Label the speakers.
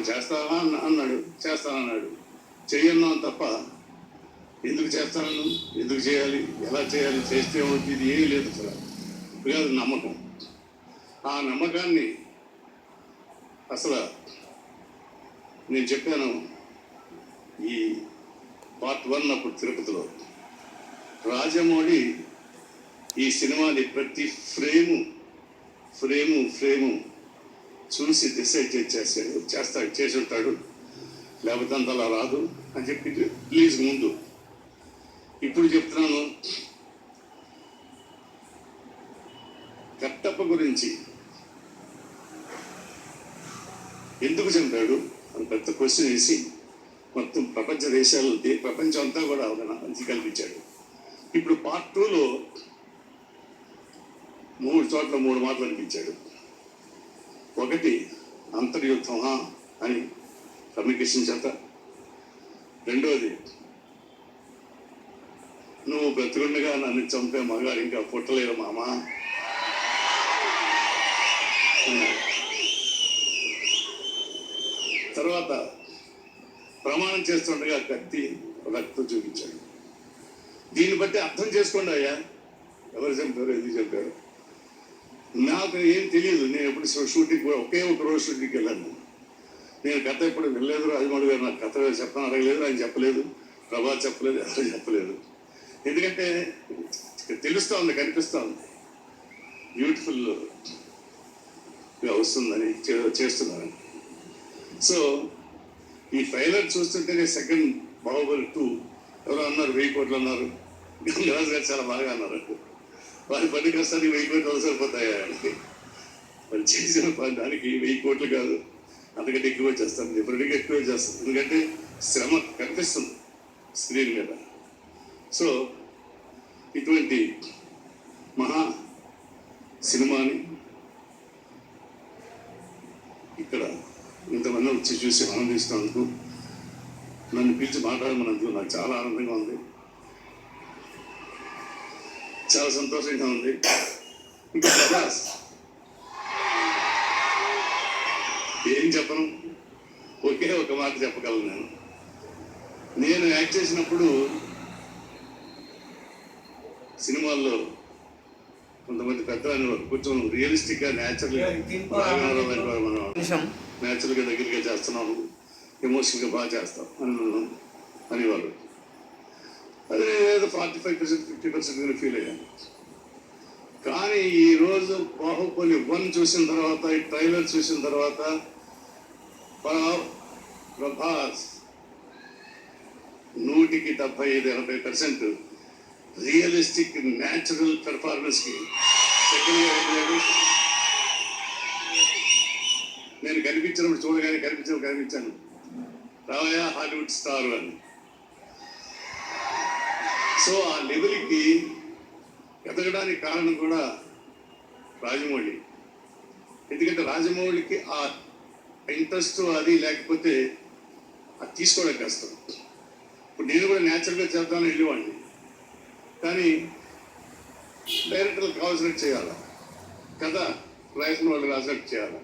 Speaker 1: చేస్తావా అన్నాడు, చేస్తానన్నాడు. చెయ్యన్నాను తప్ప ఎందుకు చేస్తాను, ఎందుకు చేయాలి, ఎలా చేయాలి, చేస్తే ఇది ఏమీ లేదు అసలు. కాదు నమ్మకం. ఆ నమ్మకాన్ని అసలు నేను చెప్పాను ఈ పార్ట్ 1 అప్పుడు తిరుపతిలో. రాజమౌళి ఈ సినిమాని ప్రతి ఫ్రేము చూసి డిసైడ్ చేసి ఉంటాడు, లేకపోతే అంత అలా రాదు అని చెప్పి రిలీజ్ ముందు. ఇప్పుడు చెప్తున్నాను, కట్టప్ప గురించి ఎందుకు చంపాడు అని పెద్ద క్వశ్చన్ వేసి మొత్తం ప్రపంచ దేశాలు, ప్రపంచం అంతా కూడా అవగాహన కల్పించాడు. ఇప్పుడు పార్ట్ 2లో 3 చోట్ల 3 మాటలు అనిపించాడు. ఒకటి అంతర్యుద్ధం అని కమ్యూనికేషన్ చేత. రెండోది నువ్వు బ్రతుకుండగా నన్ను చంపే మగాడు ఇంకా పుట్టలేరు మామా అన్నాడు. తర్వాత ప్రమాణం చేస్తుండగా కత్తి రక్తం చూపించాడు. దీన్ని బట్టి అర్థం చేసుకోండి అయ్యా, ఎవరు చంపారు, ఎందుకు చంపారు. నాకు ఏం తెలియదు. నేను ఎప్పుడు షూటింగ్ ఒకే ఒక రోజు షూటింగ్కి వెళ్ళాను. నేను కథ ఎప్పుడు వెళ్ళలేదు. రాజమౌళి గారు నాకు కథ చెప్పని అడగలేదు, ఆయన చెప్పలేదు, ప్రభాస్ చెప్పలేదు, ఎవరు చెప్పలేదు. ఎందుకంటే తెలుస్తూ ఉంది, కనిపిస్తూ ఉంది, బ్యూటిఫుల్గా వస్తుందని చేస్తున్నాను. సో ఈ ట్రైలర్ చూస్తుంటేనే సెకండ్ బాహుబలి 2 ఎవరో అన్నారు 1000 కోట్లు అన్నారు. గంగరాజు గారు చాలా బాగా అన్నారు, వారి పని కష్టానికి 1000 కోట్లు అవసరపోతాయి. మరి చేసిన దానికి 1000 కోట్లు కాదు, అంతకంటే ఎక్కువ చేస్తాను, ఎప్పటికీ ఎక్కువ చేస్తాను. ఎందుకంటే శ్రమ కనిపిస్తుంది స్క్రీన్ మీద. సో ఇటువంటి మహా సినిమాని ఇక్కడ ఇంతమంది వచ్చి చూసి ఆనందిస్తున్నందుకు, నన్ను పిలిచి మాట్లాడమన్నందుకు నాకు చాలా ఆనందంగా ఉంది, చాలా సంతోషంగా ఉంది. ఇంకా ప్రభాస్ ఏం చెప్పను, ఒకే ఒక మాట చెప్పగలను. నేను యాక్ట్ చేసినప్పుడు సినిమాల్లో కొంతమంది పెద్దలు కొంచెం రియలిస్టిక్గా న్యాచురల్గా న్యాచురల్గా దగ్గరగా చేస్తున్నాను, ఎమోషనల్గా బాగా చేస్తాం అనేవాళ్ళు. అదే ఏదో 45% 50% ఫీల్ అయ్యాను. కానీ ఈరోజు బాహుబలి 1 చూసిన తర్వాత, ఈ ట్రైలర్ చూసిన తర్వాత ప్రభాస్ 100కి 75-80% రియలిస్టిక్ న్యాచురల్ పెర్ఫార్మెన్స్కి సెకండ్గా వెళ్ళాడు. నేను కనిపించినప్పుడు చూడగానే కనిపించాను రావయ్య హాలీవుడ్ స్టార్ అని. సో ఆ లెవెల్కి ఎదగడానికి కారణం కూడా రాజమౌళి. ఎందుకంటే రాజమౌళికి ఆ ఇంట్రెస్ట్ అది లేకపోతే అది తీసుకోవడం కష్టం. ఇప్పుడు నేను కూడా న్యాచురల్గా చేద్దామని వెళ్ళేవాడిని, కానీ డైరెక్టర్లకు కావాల్సినట్టు చేయాలి, కథ రాసిన వాళ్ళు రాసినట్టు చేయాలి.